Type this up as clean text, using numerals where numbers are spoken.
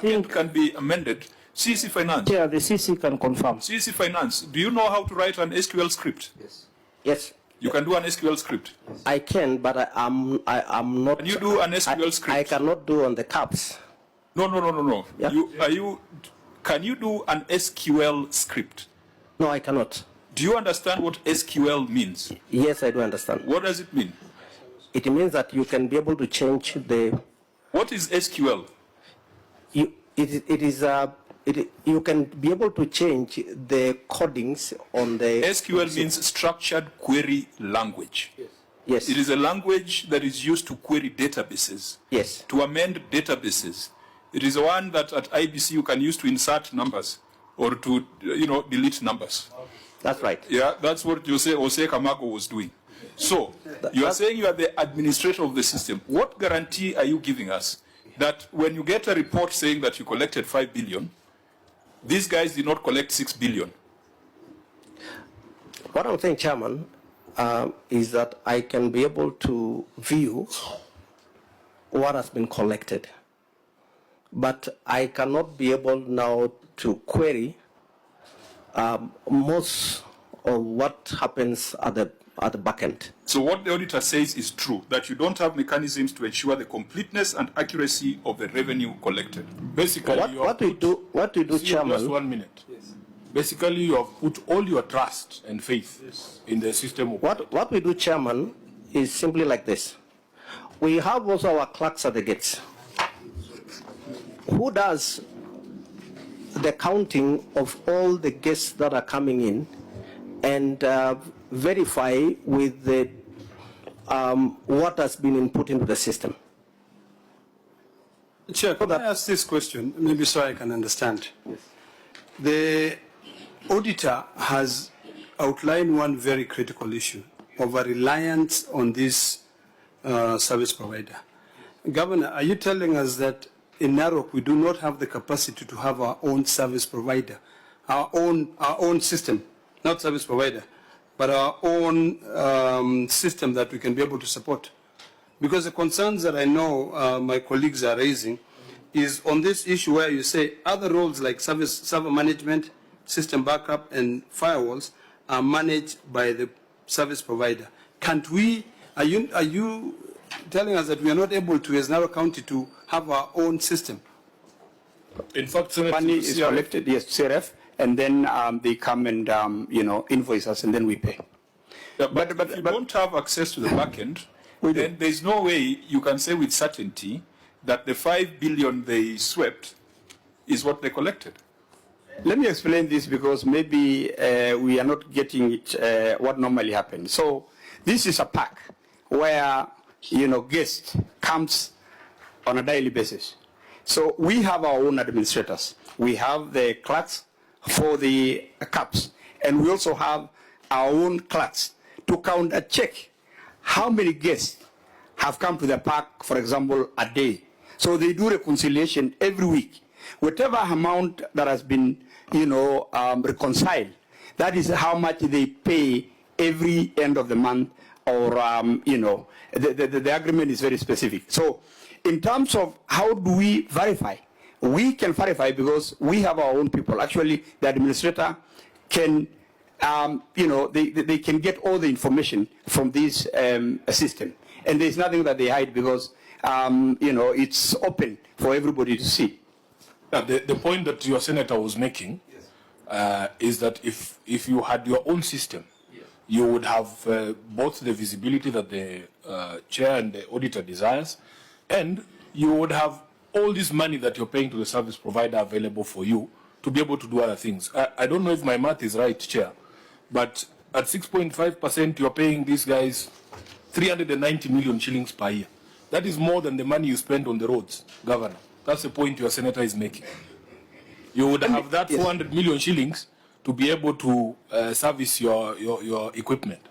backend can be amended. CC Finance. Yeah, the CC can confirm. CC Finance, do you know how to write an SQL script? Yes. Yes. You can do an SQL script. I can, but I'm not. Can you do an SQL script? I cannot do on the caps. No. Yeah. Can you do an SQL script? No, I cannot. Do you understand what SQL means? Yes, I do understand. What does it mean? It means that you can be able to change the. What is SQL? You can be able to change the codings on the. SQL means structured query language. Yes. It is a language that is used to query databases. Yes. To amend databases. It is the one that at IBC you can use to insert numbers or to delete numbers. That's right. Yeah, that's what Jose Camargo was doing. So, you are saying you are the administrator of the system. What guarantee are you giving us that when you get a report saying that you collected 5 billion, these guys did not collect 6 billion? What I'm saying, Chairman, is that I can be able to view what has been collected. But I cannot be able now to query most of what happens at the back end. So what the auditor says is true, that you don't have mechanisms to ensure the completeness and accuracy of the revenue collected. Basically, what we do, Chairman. Just 1 minute. Yes. Basically, you have put all your trust and faith in the system. What we do, Chairman, is simply like this. We have also our clerks at the gates, who does the counting of all the guests that are coming in and verify with the what has been input into the system. Chair, could I ask this question, maybe so I can understand? Yes. The auditor has outlined one very critical issue of a reliance on this service provider. Governor, are you telling us that in Narok we do not have the capacity to have our own service provider, our own system, not service provider, but our own system that we can be able to support? Because the concerns that I know my colleagues are raising is on this issue where you say other roles like server management, system backup, and firewalls are managed by the service provider. Can't we? Are you telling us that we are not able to, as Narok County, to have our own system? In fact, Senator, money is collected, yes, CRF, and then they come and invoice us, and then we pay. Yeah, but if you don't have access to the back end, then there's no way you can say with certainty that the 5 billion they swept is what they collected. Let me explain this because maybe we are not getting it what normally happens. So this is a pack where guest comes on a daily basis. So we have our own administrators. We have the clerks for the caps, and we also have our own clerks to count and check how many guests have come to the park, for example, a day. So they do reconciliation every week. Whatever amount that has been, reconciled, that is how much they pay every end of the month, or, the agreement is very specific. So in terms of how do we verify, we can verify because we have our own people. Actually, the administrator can, they can get all the information from this system. And there's nothing that they hide because, it's open for everybody to see. The point that your senator was making is that if you had your own system, you would have both the visibility that the chair and the auditor desires, and you would have all this money that you're paying to the service provider available for you to be able to do other things. I don't know if my math is right, Chair, but at 6.5%, you're paying these guys 390 million shillings per year. That is more than the money you spend on the roads, Governor. That's the point your senator is making. You would have that 400 million shillings to be able to service your equipment.